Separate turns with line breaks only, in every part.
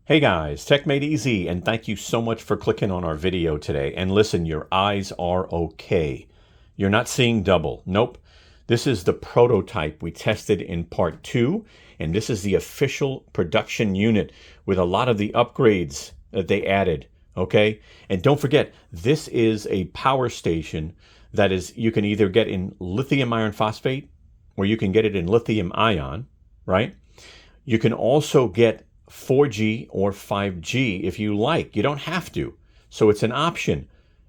Hey guys, techmadeezy, and thank you so much for clicking on our video today. And listen, your eyes are okay. You're not seeing double. Nope. This is the prototype we tested in part 2, and this is the official production unit with a lot of the upgrades that they added. Okay? And don't forget, this is a power station that is you can either get in lithium iron phosphate or you can get it in lithium ion, right? You can also get 4G or 5G if you like. You don't have to. So it's an option.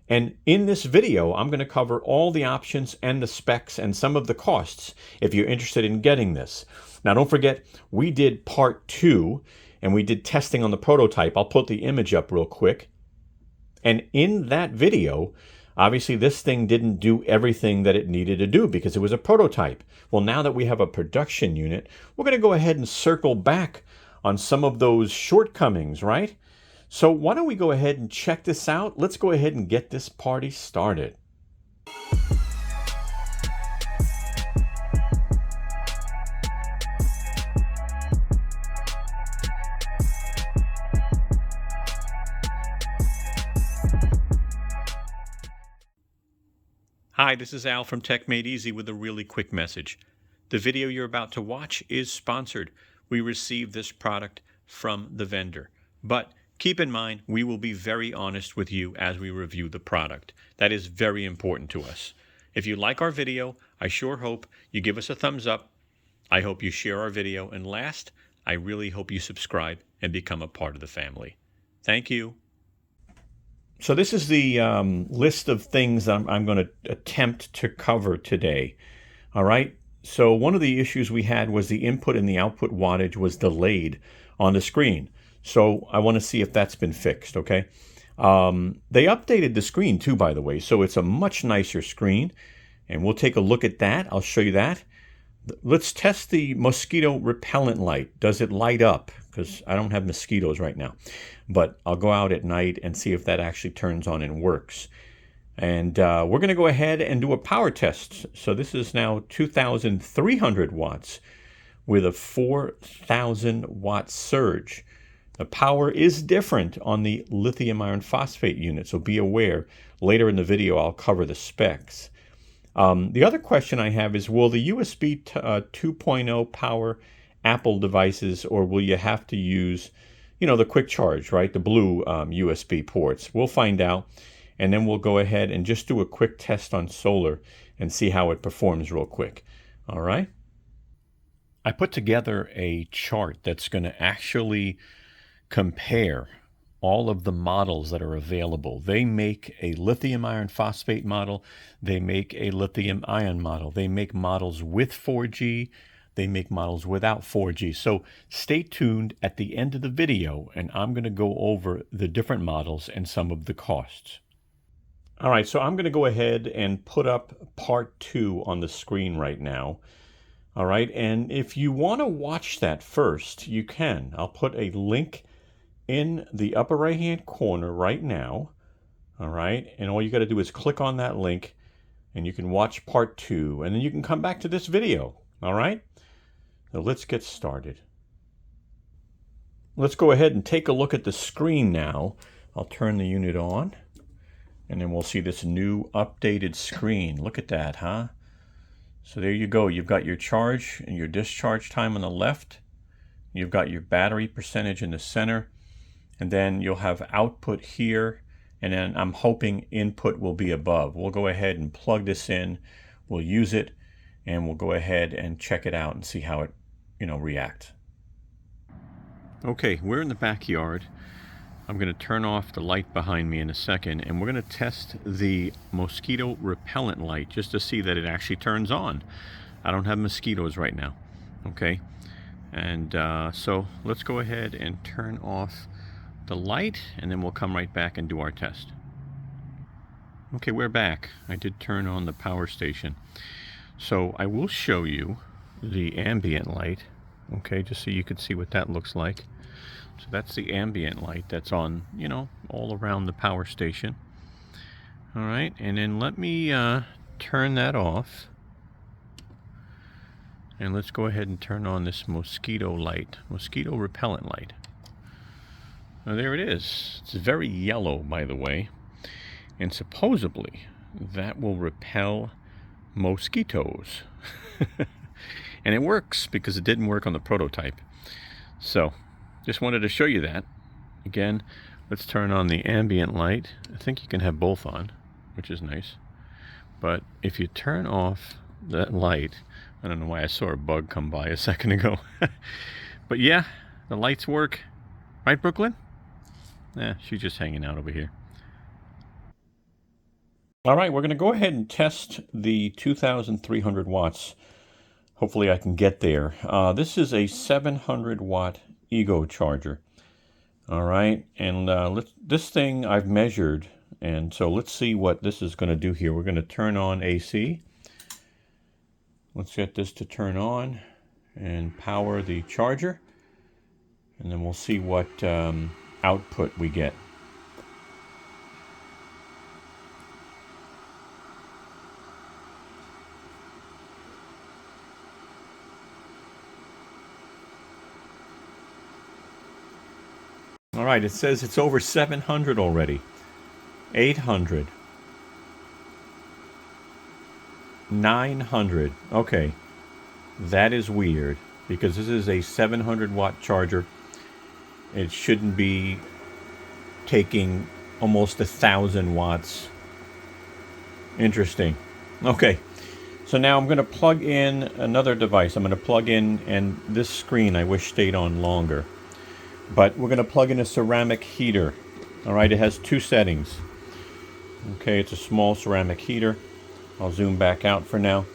And in this video, I'm going to cover all the options and the specs and some of the costs if you're interested in getting this. Now, don't forget, we did part 2 and we did testing on the prototype. I'll put the image up real quick. And in that video, obviously this thing didn't do everything that it needed to do because it was a prototype. Well, now that we have a production unit, we're going to go ahead and circle back on some of those shortcomings, right? So why don't we go ahead and check this out? Let's go ahead and get this party started. Hi, this is Al from techmadeezy with a really quick message. The video you're about to watch is sponsored. We received this product from the vendor. But keep in mind, we will be very honest with you as we review the product. That is very important to us. If you like our video, I sure hope you give us a thumbs up. I hope you share our video. And last, I really hope you subscribe and become a part of the family. Thank you. So this is the list of things I'm going to attempt to cover today. All right. So one of the issues we had was the input and the output wattage was delayed on the screen. So I want to see if that's been fixed, okay? They updated the screen too, by the way, so it's a much nicer screen. And we'll take a look at that. I'll show you that. Let's test the mosquito repellent light. Does it light up? Because I don't have mosquitoes right now. But I'll go out at night and see if that actually turns on and works. And we're going to go ahead and do a power test. So this is now 2,300 watts with a 4,000 watt surge. The power is different on the lithium iron phosphate unit, so be aware. Later in the video, I'll cover the specs. The other question I have is, will the USB 2.0 power Apple devices, or will you have to use, the quick charge, right? The blue USB ports. We'll find out. And then we'll go ahead and just do a quick test on solar and see how it performs real quick. All right. I put together a chart that's going to actually compare all of the models that are available. They make a lithium iron phosphate model. They make a lithium ion model. They make models with 4G. They make models without 4G. So stay tuned at the end of the video, and I'm going to go over the different models and some of the costs. All right, so I'm going to go ahead and put up part 2 on the screen right now. All right, and if you want to watch that first, you can. I'll put a link in the upper right-hand corner right now. All right, and all you got to do is click on that link, and you can watch part 2, and then you can come back to this video. All right, so let's get started. Let's go ahead and take a look at the screen now. I'll turn the unit on. And then we'll see this new updated screen. Look at that, huh? So there you go. You've got your charge and your discharge time on the left. You've got your battery percentage in the center. And then you'll have output here. And then I'm hoping input will be above. We'll go ahead and plug this in. We'll use it. And we'll go ahead and check it out and see how it, reacts. Okay, we're in the backyard. I'm going to turn off the light behind me in a second, and we're going to test the mosquito repellent light just to see that it actually turns on. I don't have mosquitoes right now, okay? And so let's go ahead and turn off the light, and then we'll come right back and do our test. Okay, we're back. I did turn on the power station. So I will show you the ambient light, okay, just so you can see what that looks like. So that's the ambient light that's on, all around the power station. All right, and then let me turn that off. And let's go ahead and turn on this mosquito light, mosquito repellent light. Now there it is. It's very yellow, by the way. And supposedly that will repel mosquitoes. And it works because it didn't work on the prototype. So just wanted to show you that. Again, let's turn on the ambient light. I think you can have both on, which is nice. But if you turn off that light, I don't know why I saw a bug come by a second ago. But yeah, the lights work. Right, Brooklyn? She's just hanging out over here. All right, we're going to go ahead and test the 2,300 watts. Hopefully I can get there. This is a 700 watt ego charger. All right, and this thing I've measured, and so let's see what this is going to do here. We're going to turn on AC. Let's get this to turn on and power the charger, and then we'll see what output we get. All right, it says it's over 700 already. 800. 900. Okay, that is weird because this is a 700 watt charger. It shouldn't be taking almost 1,000 watts. Interesting. Okay, so now I'm going to plug in another device. I'm going to plug in, and this screen I wish stayed on longer. But we're going to plug in a ceramic heater. All right, it has two settings. Okay, it's a small ceramic heater. I'll zoom back out for now.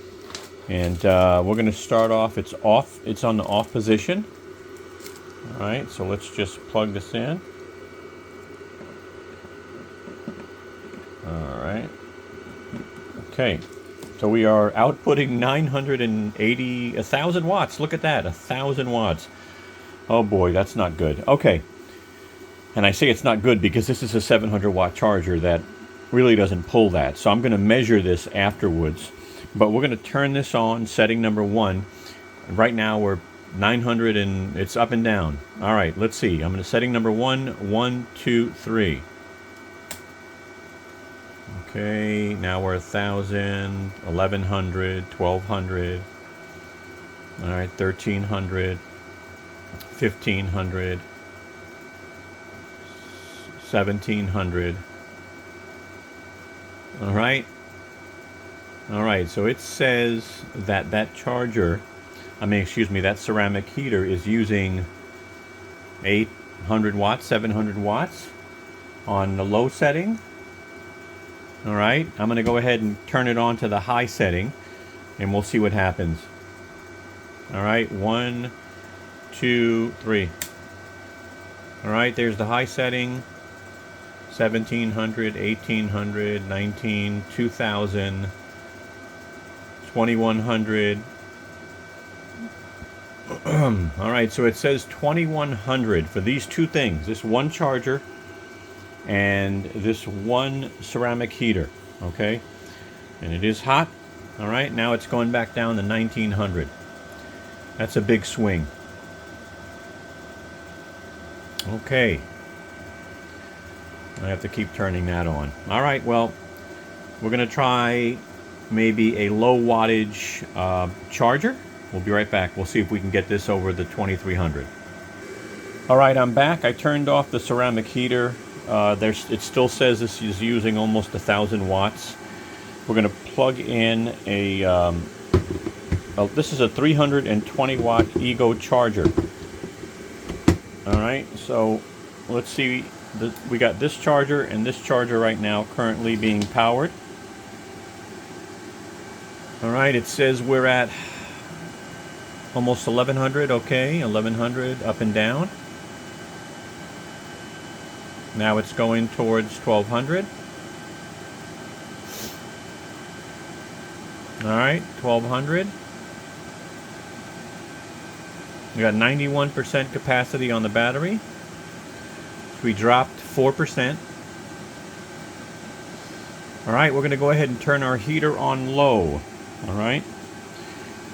And we're going to start off, it's off, it's on the off position. All right, so let's just plug this in. All right. Okay, so we are outputting 1,000 watts. Look at that, 1,000 watts. Oh boy, that's not good. Okay, and I say it's not good because this is a 700 watt charger that really doesn't pull that. So I'm going to measure this afterwards. But we're going to turn this on, setting number 1. Right now we're 900 and it's up and down. All right, let's see. I'm going to setting number 1, 1, 2, 3. Okay, now we're 1,000, 1,100, 1,200. All right, 1,300. 1,500, 1,700. All right, so it says that that charger, that ceramic heater is using 800 watts, 700 watts on the low setting. All right, I'm going to go ahead and turn it on to the high setting, and we'll see what happens. All right, 1, 2, 3. All right, there's the high setting. 1,700, 1,800, 19, 2,000, 2,100. All right, so it says 2,100 for these two things, this one charger and this one ceramic heater, okay? And it is hot. All right, now it's going back down to 1,900. That's a big swing. Okay. I have to keep turning that on. All right, well, we're going to try maybe a low wattage charger. We'll be right back. We'll see if we can get this over the 2,300. All right, I'm back. I turned off the ceramic heater. It still says this is using almost 1,000 watts. We're going to plug in a... this is a 320 watt Ego charger. All right, so let's see. We got this charger and this charger right now currently being powered. All right, it says we're at almost 1,100. Okay, 1,100 up and down. Now it's going towards 1,200. All right, 1,200. We got 91% capacity on the battery. We dropped 4%. All right, we're going to go ahead and turn our heater on low. All right.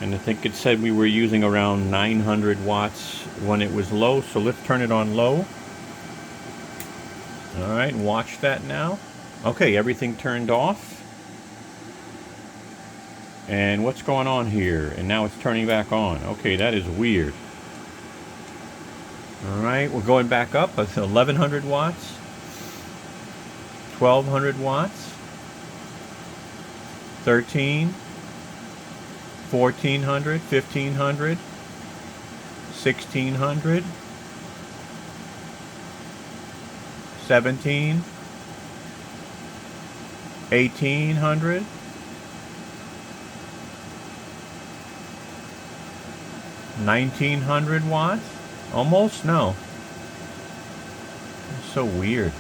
And I think it said we were using around 900 watts when it was low. So let's turn it on low. All right, watch that now. Okay, everything turned off. And what's going on here? And now it's turning back on. Okay, that is weird. All right, we're going back up. It's 1100 watts, 1200 watts, 13, 1400, 1500, 1600, 17, 1800, 1900 watts. Almost? No. It's so weird.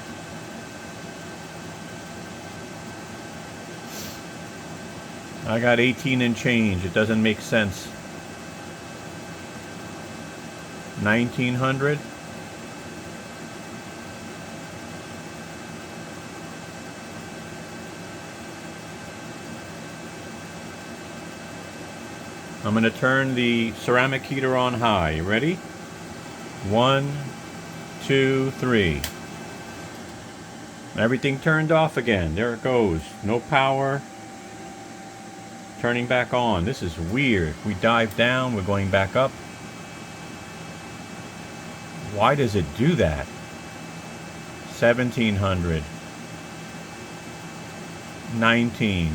I got 18 and change. It doesn't make sense. 1900. I'm going to turn the ceramic heater on high. You ready? 1, 2, 3. Everything turned off again. There it goes. No power. Turning back on. This is weird. We dive down. We're going back up. Why does it do that? 1700. 19.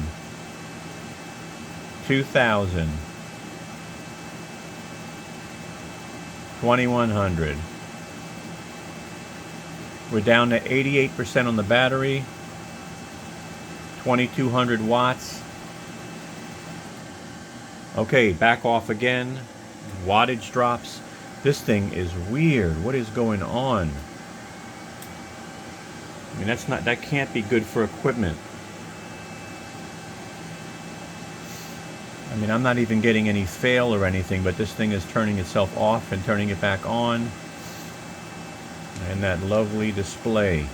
2000. 2100. We're down to 88% on the battery. 2200 watts. Okay, back off again. Wattage drops. This thing is weird. What is going on? I mean, that can't be good for equipment. I mean, I'm not even getting any fail or anything, but this thing is turning itself off and turning it back on. And that lovely display.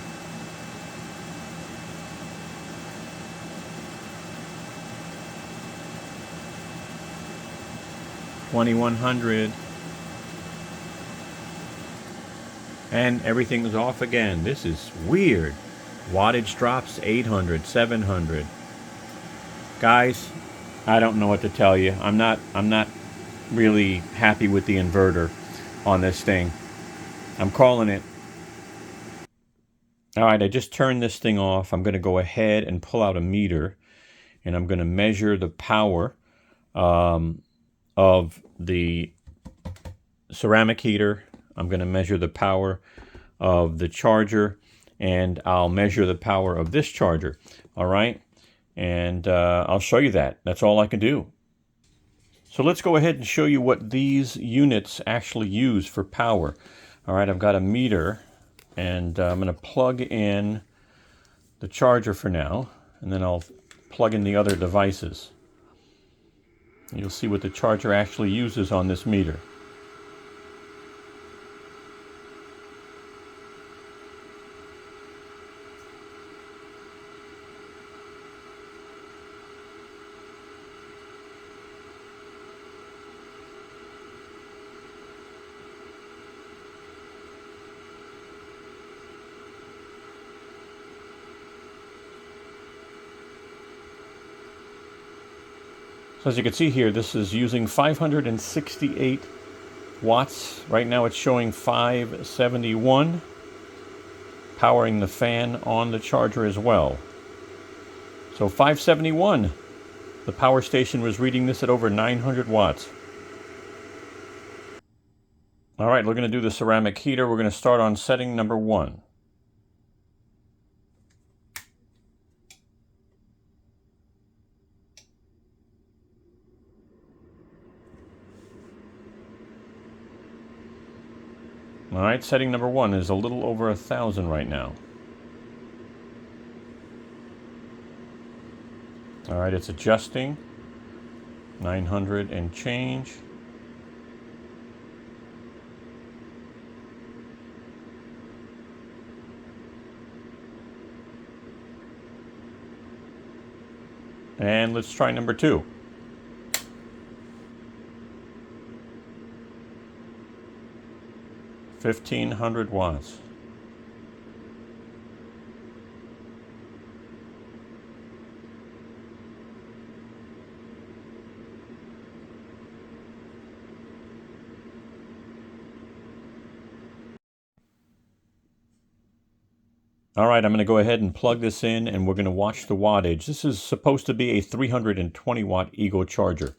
$2,100. And everything is off again. This is weird. Wattage drops 800, 700. Guys, I don't know what to tell you. I'm not really happy with the inverter on this thing. I'm calling it. All right, I just turned this thing off. I'm going to go ahead and pull out a meter, and I'm going to measure the power of the ceramic heater. I'm going to measure the power of the charger, and I'll measure the power of this charger. All right, and I'll show you that. That's all I can do. So let's go ahead and show you what these units actually use for power. All right, I've got a meter, and I'm going to plug in the charger for now, and then I'll plug in the other devices. You'll see what the charger actually uses on this meter. So as you can see here, this is using 568 watts. Right now it's showing 571, powering the fan on the charger as well. So 571. The power station was reading this at over 900 watts. All right, we're going to do the ceramic heater. We're going to start on setting number 1. All right, setting number 1 is a little over 1,000 right now. All right, it's adjusting. 900 and change. And let's try number 2. $1,500 watts. All right, I'm going to go ahead and plug this in, and we're going to watch the wattage. This is supposed to be a 320 watt Ego charger.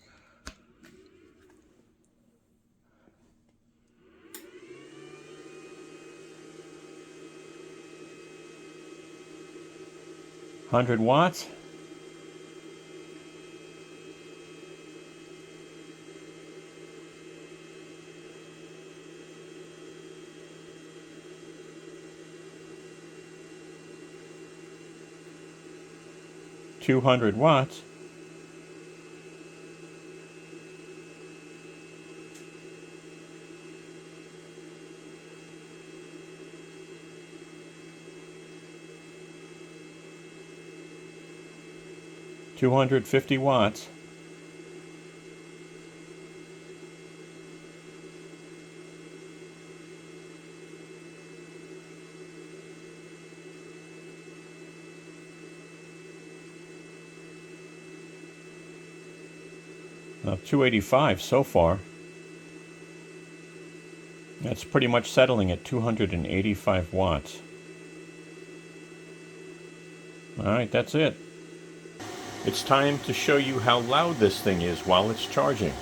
$100. 200 watts. $250. Now 285 so far. That's pretty much settling at 285 watts. All right, that's it. It's time to show you how loud this thing is while it's charging.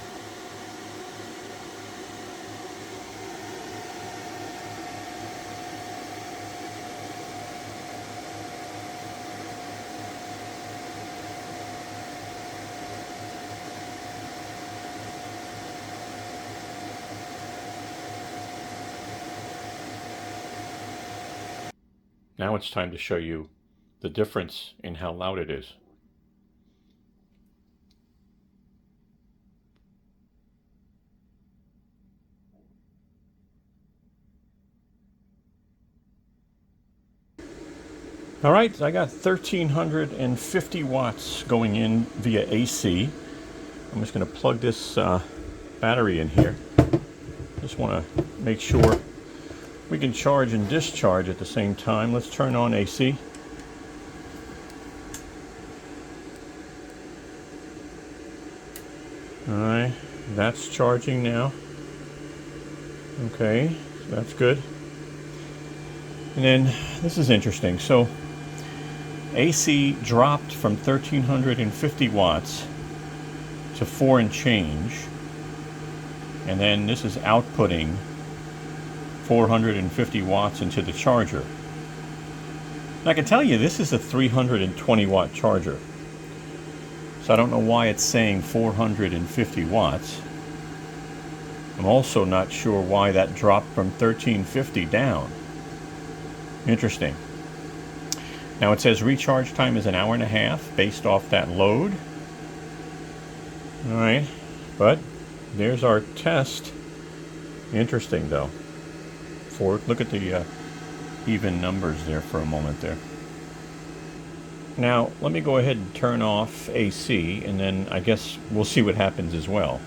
Now it's time to show you the difference in how loud it is. All right, I got 1,350 watts going in via AC. I'm just going to plug this battery in here. Just want to make sure we can charge and discharge at the same time. Let's turn on AC. All right, that's charging now. Okay, so that's good. And then this is interesting. So AC dropped from 1,350 watts to 4 and change. And then this is outputting 450 watts into the charger. And I can tell you this is a 320 watt charger. So I don't know why it's saying 450 watts. I'm also not sure why that dropped from 1350 down. Interesting. Now it says recharge time is 1.5 hours based off that load. All right, but there's our test. Interesting though. Look at the even numbers there for a moment there. Now let me go ahead and turn off AC, and then I guess we'll see what happens as well.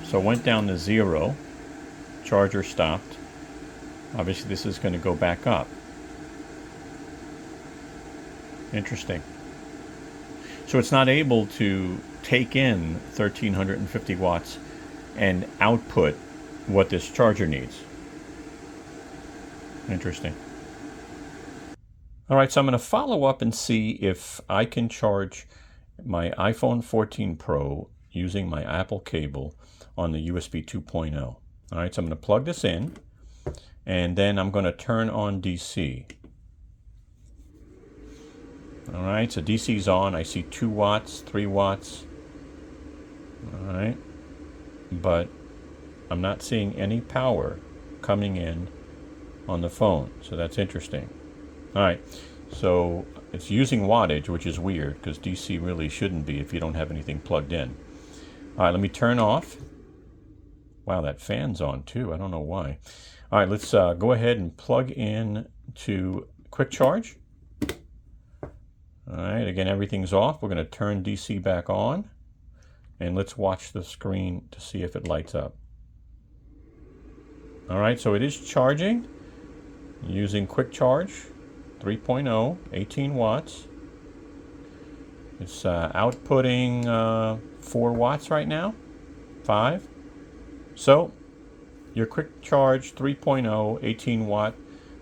So it went down to 0. Charger stopped. Obviously this is going to go back up. Interesting. So it's not able to take in 1,350 watts and output what this charger needs. Interesting. All right, so I'm going to follow up and see if I can charge my iPhone 14 Pro using my Apple cable on the USB 2.0. All right, so I'm going to plug this in, and then I'm going to turn on DC. All right, so DC's on. I see 2 watts, 3 watts. All right, but I'm not seeing any power coming in on the phone, so that's interesting. All right, so it's using wattage, which is weird because DC really shouldn't be if you don't have anything plugged in. All right, let me turn off. Wow, that fan's on too. I don't know why. All right, let's go ahead and plug in to quick charge. All right, again, everything's off. We're going to turn DC back on, and let's watch the screen to see if it lights up. All right, so it is charging using quick charge 3.0, 18 watts. It's outputting 4 watts right now, 5. So your quick charge 3.0, 18 watt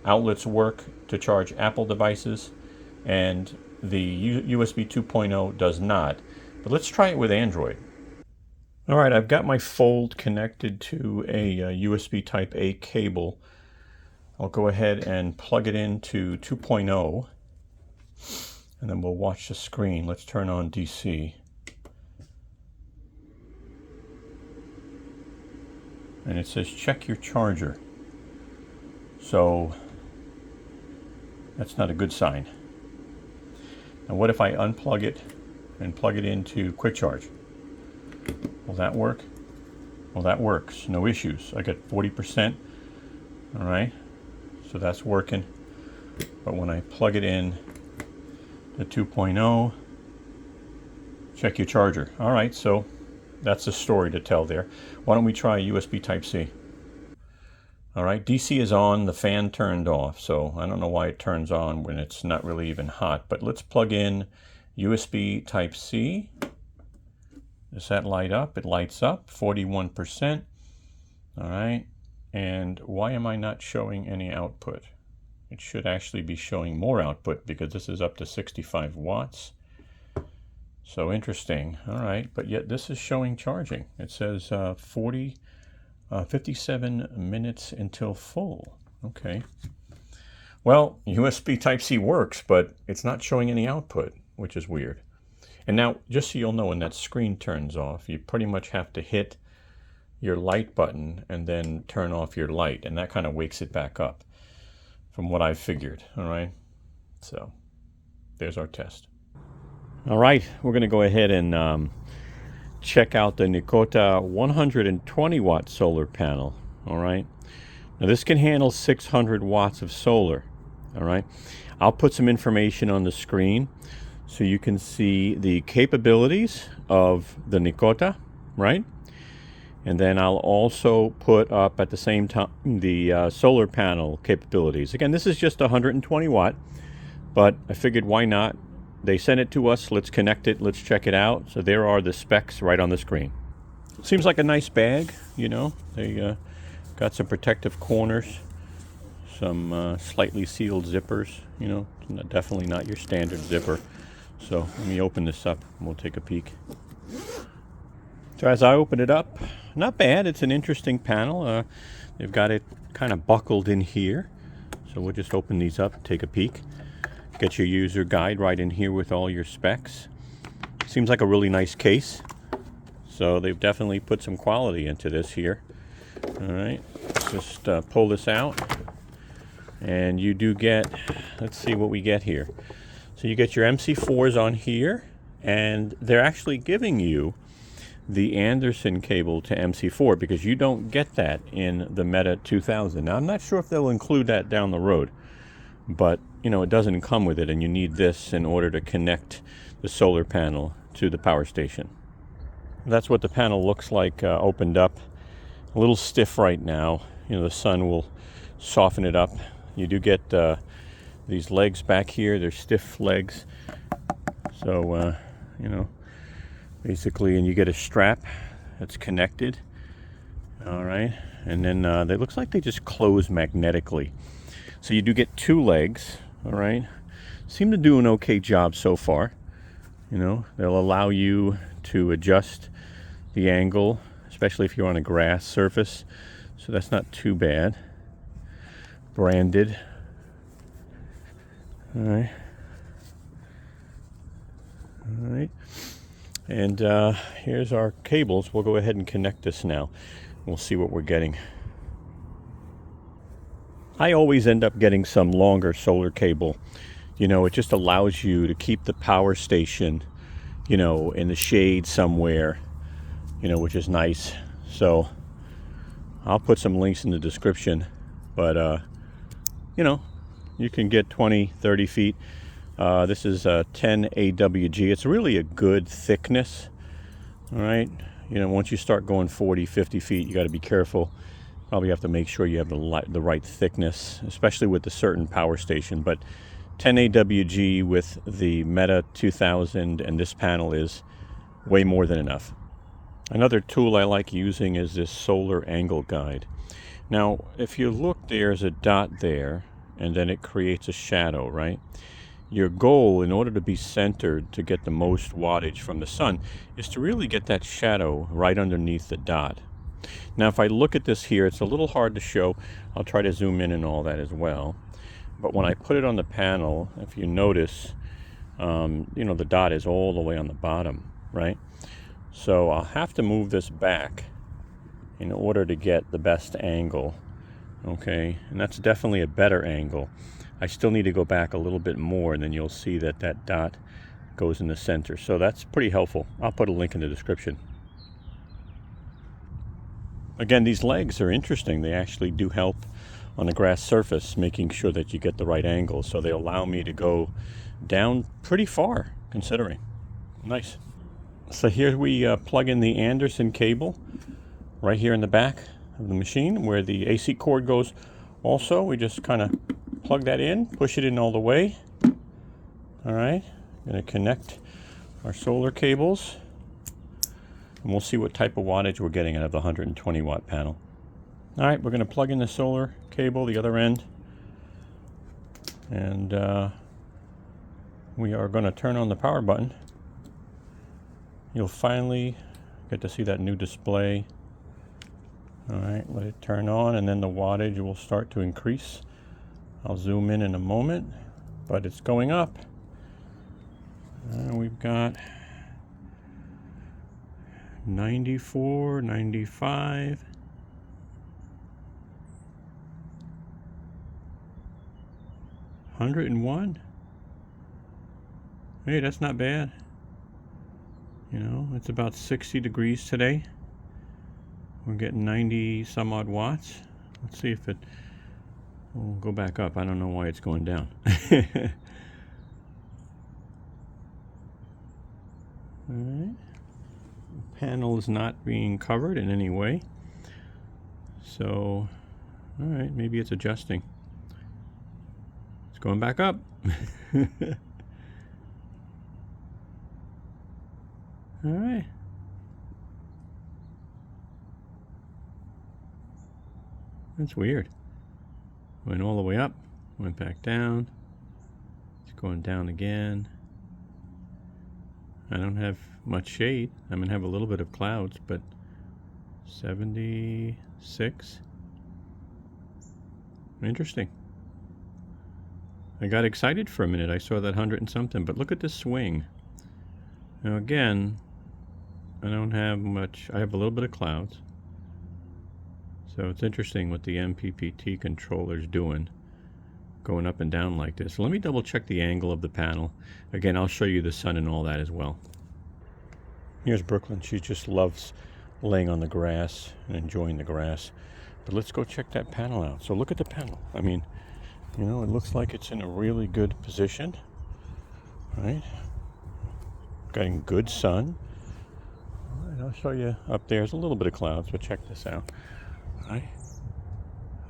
outlets work to charge Apple devices, and the USB 2.0 does not. But let's try it with Android. All right, I've got my Fold connected to a USB Type A cable. I'll go ahead and plug it into 2.0, and then we'll watch the screen. Let's turn on DC. And it says check your charger. So that's not a good sign. Now what if I unplug it and plug it into quick charge? Will that work? Well, that works. No issues. I got 40%. All right. So that's working. But when I plug it in to 2.0, check your charger. All right. So that's the story to tell there. Why don't we try USB Type-C? All right. DC is on. The fan turned off. So I don't know why it turns on when it's not really even hot. But let's plug in USB Type-C. Does that light up? It lights up, 41%. All right. And why am I not showing any output? It should actually be showing more output because this is up to 65 watts. So interesting. All right. But yet this is showing charging. It says 57 minutes until full. Okay. Well, USB Type-C works, but it's not showing any output, which is weird. And now, just so you'll know, when that screen turns off, you pretty much have to hit your light button and then turn off your light, and that kind of wakes it back up, from what I've figured. All right, so there's our test. All right, we're going to go ahead and check out the Nikota 120 watt solar panel. All right, now this can handle 600 watts of solar. All right, I'll put some information on the screen so you can see the capabilities of the Nikota, right? And then I'll also put up at the same time the solar panel capabilities. Again, this is just 120 watt, but I figured why not? They sent it to us, let's connect it, let's check it out. So there are the specs right on the screen. Seems like a nice bag, you know. They got some protective corners, some slightly sealed zippers, you know, definitely not your standard zipper. So let me open this up and we'll take a peek. So as I open it up, not bad. It's an interesting panel. They've got it kind of buckled in here. So we'll just open these up, take a peek. Get your user guide right in here with all your specs. Seems like a really nice case. So they've definitely put some quality into this here. All right, let's just pull this out. And you do get, let's see what we get here. So you get your MC4s on here, and they're actually giving you the Anderson cable to MC4 because you don't get that in the META-2000. Now, I'm not sure if they'll include that down the road, but, you know, it doesn't come with it, and you need this in order to connect the solar panel to the power station. That's what the panel looks like opened up. A little stiff right now. You know, the sun will soften it up. You do get these legs back here. They're stiff legs. So, you know, basically, and you get a strap that's connected. All right. And then it looks like they just close magnetically. So you do get two legs. All right. Seem to do an okay job so far. You know, they'll allow you to adjust the angle, especially if you're on a grass surface. So that's not too bad. Branded. All right. All right. And here's our cables. We'll go ahead and connect this now. We'll see what we're getting. I always end up getting some longer solar cable. You know, it just allows you to keep the power station, you know, in the shade somewhere, you know, which is nice. So I'll put some links in the description, but you know, you can get 20, 30 feet. This is 10 AWG. It's really a good thickness. All right. You know, once you start going 40, 50 feet, you got to be careful. Probably have to make sure you have the right thickness, especially with the certain power station. But 10 AWG with the META-2000 and this panel is way more than enough. Another tool I like using is this solar angle guide. Now, if you look, there's a dot there, and then it creates a shadow, right? Your goal, in order to be centered, to get the most wattage from the sun, is to really get that shadow right underneath the dot. Now, if I look at this here, it's a little hard to show. I'll try to zoom in and all that as well. But when I put it on the panel, if you notice, you know, the dot is all the way on the bottom, right? So I'll have to move this back in order to get the best angle, okay? And that's definitely a better angle. I still need to go back a little bit more, and then you'll see that that dot goes in the center. So that's pretty helpful. I'll put a link in the description. Again, these legs are interesting. They actually do help on a grass surface, making sure that you get the right angle. So they allow me to go down pretty far, considering. Nice. So here we plug in the Anderson cable right here in the back of the machine where the AC cord goes. Also, we just kind of plug that in, push it in all the way. All right, going to connect our solar cables, and we'll see what type of wattage we're getting out of the 120 watt panel. All right, we're going to plug in the solar cable, the other end, and we are going to turn on the power button. You'll finally get to see that new display. All right, let it turn on, and then the wattage will start to increase. I'll zoom in a moment, but it's going up. We've got 94, 95. 101. Hey, that's not bad. You know, it's about 60 degrees today. We're getting 90 some odd watts. Let's see if it will go back up. I don't know why it's going down. Alright. The panel is not being covered in any way. So, alright, maybe it's adjusting. It's going back up. Alright. That's weird. Went all the way up, went back down. It's going down again. I don't have much shade. I'm going to have a little bit of clouds, but 76. Interesting. I got excited for a minute. I saw that 100 and something, but look at this swing. Now again, I don't have much. I have a little bit of clouds. So it's interesting what the MPPT controller's doing, going up and down like this. So let me double check the angle of the panel. Again, I'll show you the sun and all that as well. Here's Brooklyn. She just loves laying on the grass and enjoying the grass. But let's go check that panel out. So look at the panel. I mean, you know, it looks like it's in a really good position, right? Getting good sun. All right, I'll show you up there. There's a little bit of clouds, but check this out. All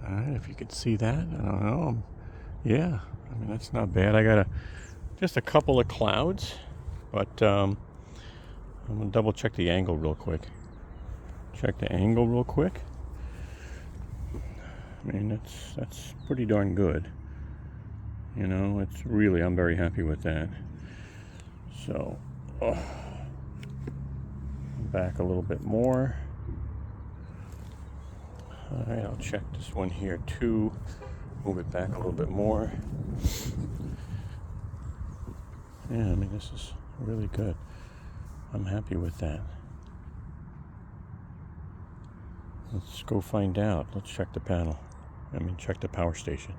right, if you could see that. I don't know. Yeah, I mean, that's not bad. I got just a couple of clouds, but I'm gonna double check the angle real quick. Check the angle real quick. I mean, that's pretty darn good. You know, it's really, I'm very happy with that. So, back a little bit more. All right, I'll check this one here too. Move it back a little bit more. Yeah, I mean, this is really good. I'm happy with that. Let's go find out. Let's check the panel. I mean, check the power station.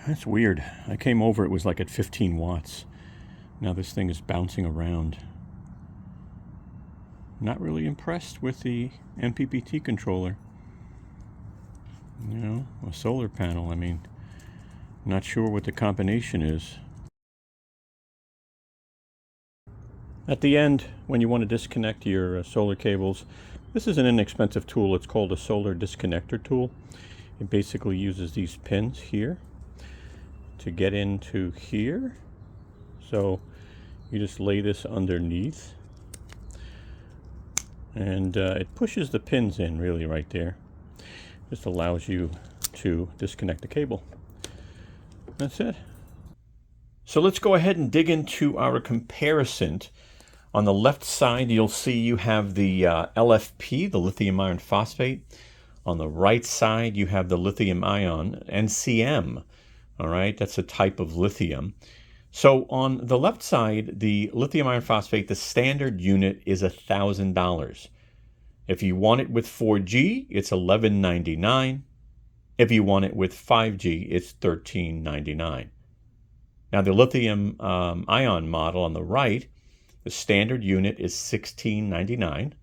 That's weird. I came over, it was like at 15 watts. Now this thing is bouncing around. Not really impressed with the MPPT controller. You know, a solar panel, I mean, not sure what the combination is. At the end, when you want to disconnect your solar cables, this is an inexpensive tool. It's called a solar disconnector tool. It basically uses these pins here to get into here. So you just lay this underneath, and it pushes the pins in really right there. Just allows you to disconnect the cable. That's it. So let's go ahead and dig into our comparison. On the left side, you'll see you have the LFP, the lithium iron phosphate. On the right side, you have the lithium ion, NCM. All right, that's a type of lithium. So on the left side, the lithium iron phosphate, the standard unit is $1,000. If you want it with 4G, it's $11.99. If you want it with 5G, it's $13.99. Now the lithium ion model on the right, the standard unit is $16.99.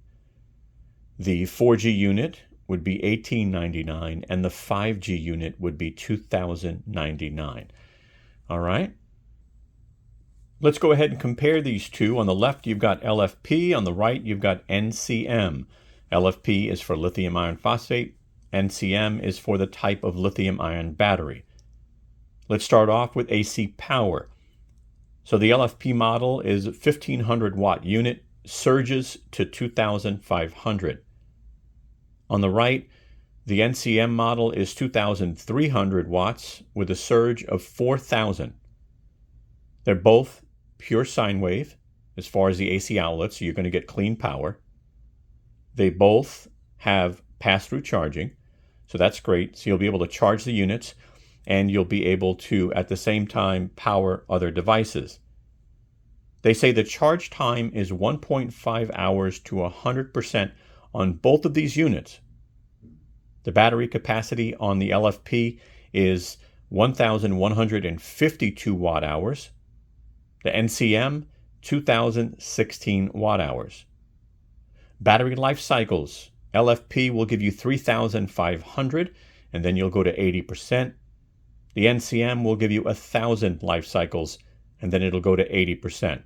The 4G unit would be $18.99, and the 5G unit would be $2,099. All right. Let's go ahead and compare these two. On the left, you've got LFP. On the right, you've got NCM. LFP is for lithium iron phosphate. NCM is for the type of lithium ion battery. Let's start off with AC power. So the LFP model is a 1,500 watt unit, surges to 2,500. On the right, the NCM model is 2,300 watts with a surge of 4,000. They're both pure sine wave as far as the AC outlets, so you're going to get clean power. They both have pass-through charging, so that's great. So you'll be able to charge the units, and you'll be able to, at the same time, power other devices. They say the charge time is 1.5 hours to 100% on both of these units. The battery capacity on the LFP is 1,152 watt hours. The NCM, 2,016 watt hours. Battery life cycles. LFP will give you 3,500, and then you'll go to 80%. The NCM will give you 1,000 life cycles, and then it'll go to 80%.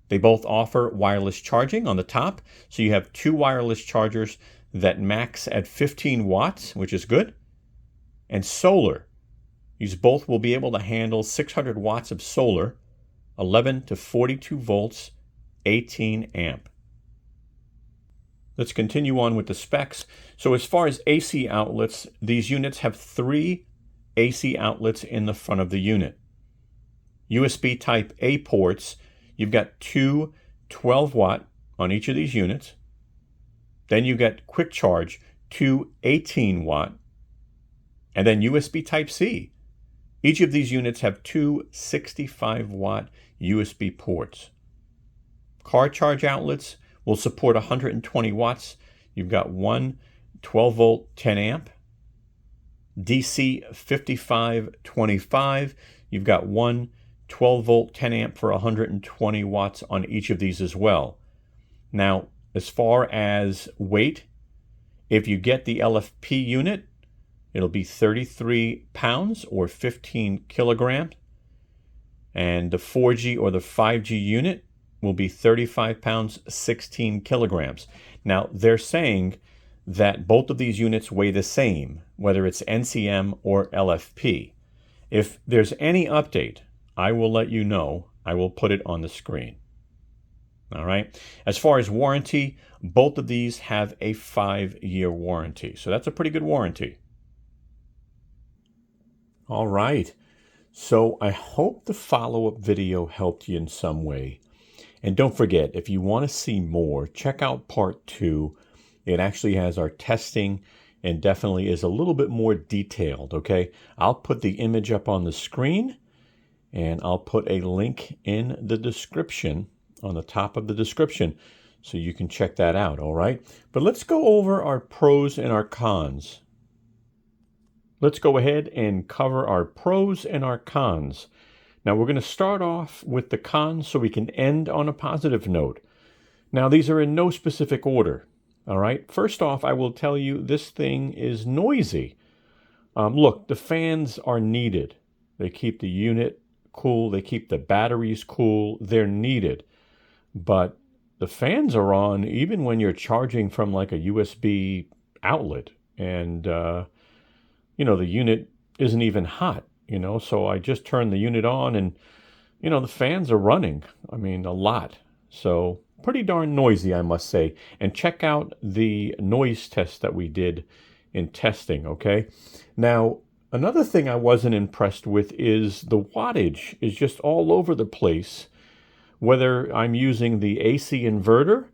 They both offer wireless charging on the top, so you have two wireless chargers that max at 15 watts, which is good, and solar. These both will be able to handle 600 watts of solar, 11 to 42 volts, 18 amp. Let's continue on with the specs. So as far as AC outlets, these units have 3 AC outlets in the front of the unit. USB type A ports, you've got two 12 watt on each of these units. Then you get quick charge, two 18 watt, and then USB type C. Each of these units have two 65 watt USB ports. Car charge outlets will support 120 watts. You've got one 12 volt 10 amp. DC 5525, you've got one 12 volt 10 amp for 120 watts on each of these as well. Now, as far as weight, if you get the LFP unit, it'll be 33 pounds or 15 kilograms. And the 4G or the 5G unit will be 35 pounds, 16 kilograms. Now, they're saying that both of these units weigh the same, whether it's NCM or LFP. If there's any update, I will let you know. I will put it on the screen. All right. As far as warranty, both of these have a 5-year warranty. So that's a pretty good warranty. All right. So I hope the follow-up video helped you in some way. And don't forget, if you want to see more, check out part 2. It actually has our testing and definitely is a little bit more detailed, okay? I'll put the image up on the screen, and I'll put a link in the description, on the top of the description, so you can check that out, all right? But let's go over our pros and our cons. Let's go ahead and cover our pros and our cons. Now, we're going to start off with the cons so we can end on a positive note. Now, these are in no specific order, all right? First off, I will tell you this thing is noisy. Look, the fans are needed. They keep the unit cool. They keep the batteries cool. They're needed. But the fans are on even when you're charging from like a USB outlet. And, you know, the unit isn't even hot, you know. So I just turned the unit on and, you know, the fans are running. I mean, a lot. So pretty darn noisy, I must say. And check out the noise test that we did in testing, okay? Now, Another thing I wasn't impressed with is the wattage is just all over the place, whether I'm using the AC inverter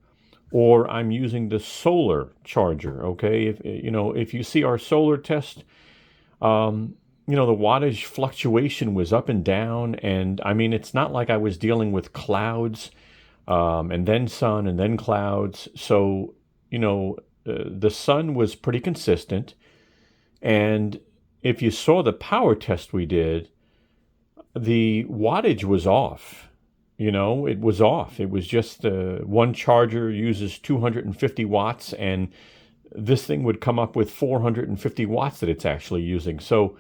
or I'm using the solar charger. Okay, if you see our solar test, the wattage fluctuation was up and down, and I mean, it's not like I was dealing with clouds, and then sun and then clouds. So, the sun was pretty consistent, and if you saw the power test we did, the wattage was off. It was off. It was just one charger uses 250 watts, and this thing would come up with 450 watts that it's actually using. So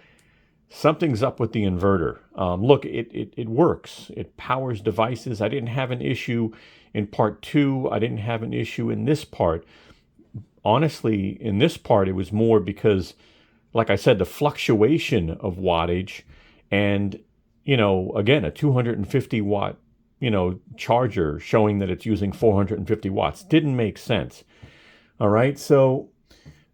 something's up with the inverter. Look, it works. It powers devices. I didn't have an issue in part 2. I didn't have an issue in this part. Honestly, in this part, it was more because, like I said, the fluctuation of wattage and, again, a 250 watt, charger showing that it's using 450 watts didn't make sense. All right. So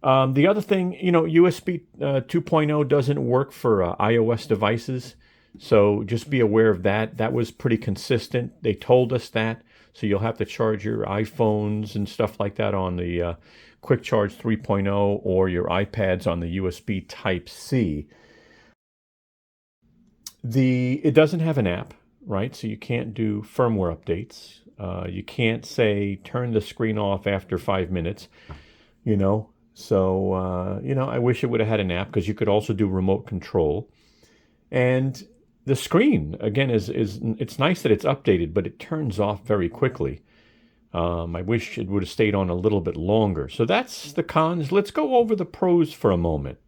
the other thing, USB 2.0 doesn't work for iOS devices. So just be aware of that. That was pretty consistent. They told us that. So you'll have to charge your iPhones and stuff like that on the Quick Charge 3.0 or your iPads on the USB Type-C. It doesn't have an app, right? So you can't do firmware updates. You can't say turn the screen off after 5 minutes, So, I wish it would have had an app, because you could also do remote control. And the screen, again, it's nice that it's updated, but it turns off very quickly. I wish it would have stayed on a little bit longer. So that's the cons. Let's go over the pros for a moment.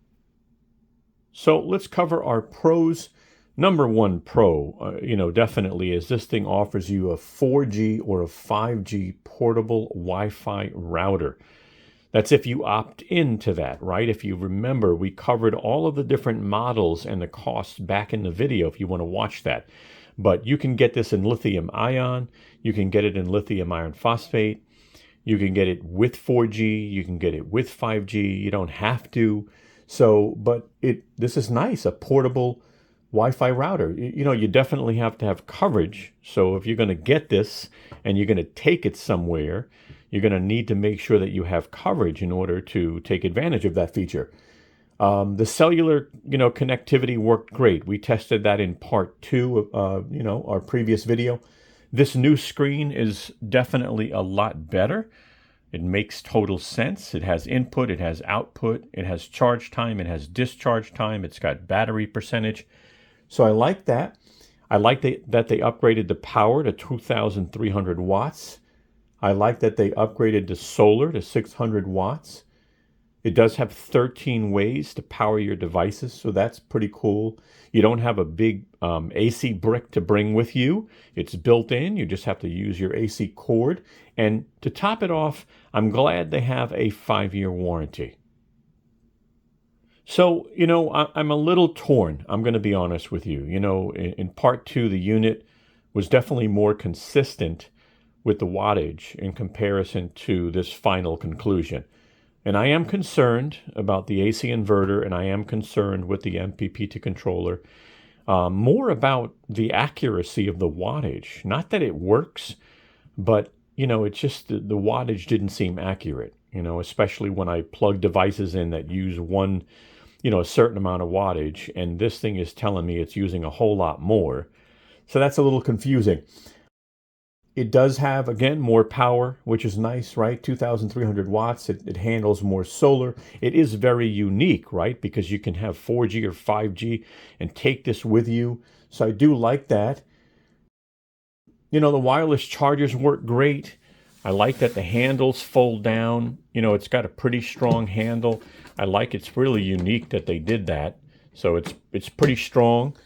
So let's cover our pros. Number one pro, definitely is this thing offers you a 4G or a 5G portable Wi-Fi router. That's if you opt into that, right? If you remember, we covered all of the different models and the costs back in the video if you want to watch that. But you can get this in lithium ion. You can get it in lithium iron phosphate. You can get it with 4G. You can get it with 5G. You don't have to. So, but this is nice, a portable Wi-Fi router. You definitely have to have coverage. So if you're going to get this and you're going to take it somewhere, you're going to need to make sure that you have coverage in order to take advantage of that feature. The cellular, connectivity worked great. We tested that in part 2 of, our previous video. This new screen is definitely a lot better. It makes total sense. It has input, it has output, it has charge time, it has discharge time, it's got battery percentage. So I like that. I like that they upgraded the power to 2,300 watts. I like that they upgraded the solar to 600 watts. It does have 13 ways to power your devices, so that's pretty cool. You don't have a big AC brick to bring with you. It's built in. You just have to use your AC cord. And to top it off, I'm glad they have a 5-year warranty. So, I'm a little torn. I'm going to be honest with you. In part 2, the unit was definitely more consistent with the wattage in comparison to this final conclusion. And I am concerned about the AC inverter, and I am concerned with the MPPT controller. More about the accuracy of the wattage. Not that it works, but, it's just the wattage didn't seem accurate, especially when I plug devices in that use one, a certain amount of wattage, and this thing is telling me it's using a whole lot more. So that's a little confusing. It does have, again, more power, which is nice, right? 2,300 watts. It handles more solar. It is very unique, right? Because you can have 4G or 5G and take this with you. So I do like that. The wireless chargers work great. I like that the handles fold down. It's got a pretty strong handle. I like it's really unique that they did that. So it's pretty strong.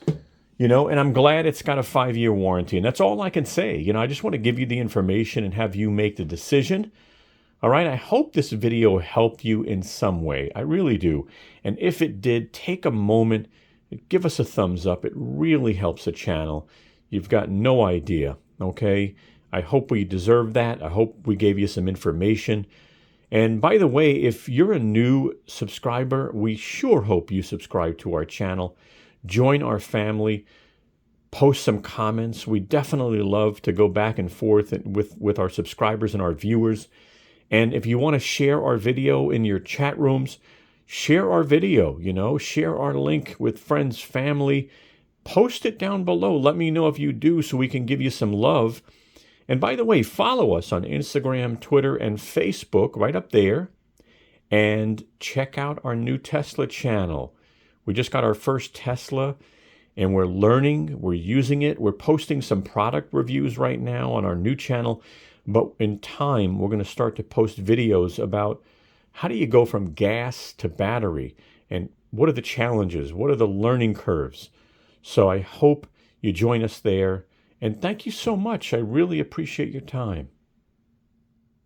And I'm glad it's got a 5-year warranty. And that's all I can say. I just want to give you the information and have you make the decision. All right. I hope this video helped you in some way. I really do. And if it did, take a moment, give us a thumbs up. It really helps the channel. You've got no idea. Okay. I hope we deserve that. I hope we gave you some information. And by the way, if you're a new subscriber, we sure hope you subscribe to our channel. Join our family. Post some comments. We definitely love to go back and forth with our subscribers and our viewers. And if you want to share our video in your chat rooms, share our video, share our link with friends, family. Post it down below. Let me know if you do so we can give you some love. And by the way, follow us on Instagram, Twitter, and Facebook right up there. And check out our new Tesla channel. We just got our first Tesla, and we're learning, we're using it. We're posting some product reviews right now on our new channel. But in time, we're going to start to post videos about how do you go from gas to battery, and what are the challenges, what are the learning curves. So I hope you join us there. And thank you so much. I really appreciate your time.